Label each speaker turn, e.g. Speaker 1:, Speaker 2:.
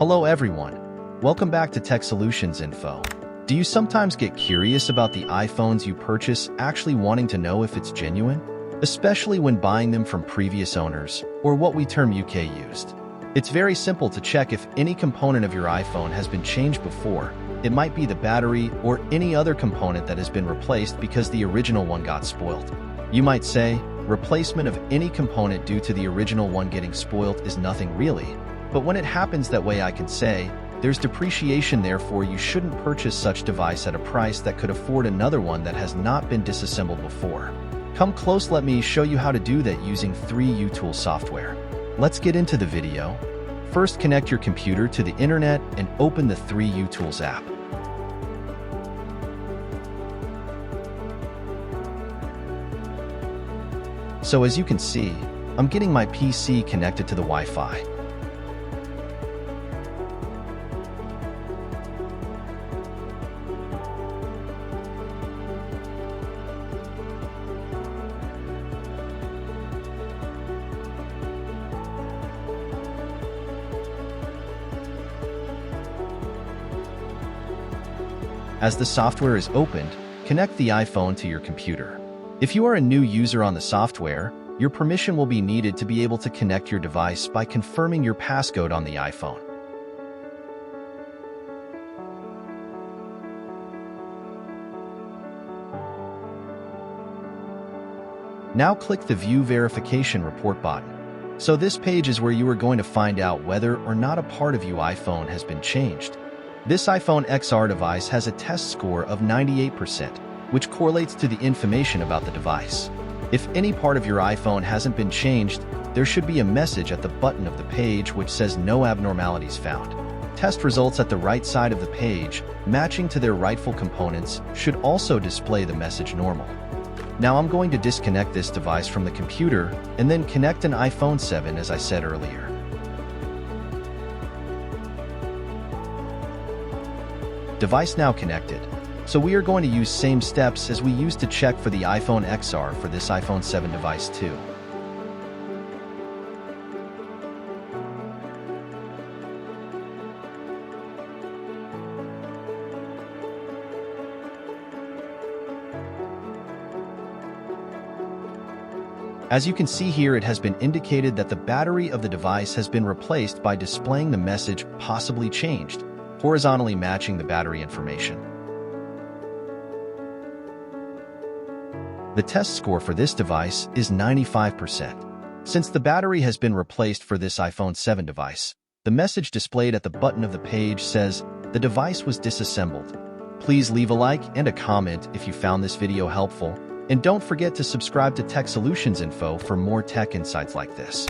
Speaker 1: Hello everyone. Welcome back to Tech Solutions Info. Do you sometimes get curious about the iPhones you purchase, actually wanting to know if it's genuine? Especially when buying them from previous owners, or what we term UK used. It's very simple to check if any component of your iPhone has been changed before. It might be the battery or any other component that has been replaced because the original one got spoiled. You might say, replacement of any component due to the original one getting spoiled is nothing really. But when it happens that way, I can say, there's depreciation, therefore you shouldn't purchase such device at a price that could afford another one that has not been disassembled before. Come close, let me show you how to do that using 3U software. Let's get into the video. First, connect your computer to the internet and open the 3U app. So as you can see, I'm getting my PC connected to the Wi-Fi. As the software is opened, connect the iPhone to your computer. If you are a new user on the software, your permission will be needed to be able to connect your device by confirming your passcode on the iPhone. Now click the View Verification Report button. So this page is where you are going to find out whether or not a part of your iPhone has been changed. This iPhone XR device has a test score of 98%, which correlates to the information about the device. If any part of your iPhone hasn't been changed, there should be a message at the bottom of the page which says no abnormalities found. Test results at the right side of the page, matching to their rightful components, should also display the message normal. Now I'm going to disconnect this device from the computer and then connect an iPhone 7 as I said earlier. Device now connected. So we are going to use same steps as we used to check for the iPhone XR for this iPhone 7 device too. As you can see here, it has been indicated that the battery of the device has been replaced by displaying the message possibly changed, horizontally matching the battery information. The test score for this device is 95%. Since the battery has been replaced for this iPhone 7 device, the message displayed at the bottom of the page says, "The device was disassembled." Please leave a like and a comment if you found this video helpful, and don't forget to subscribe to Tech Solutions Info for more tech insights like this.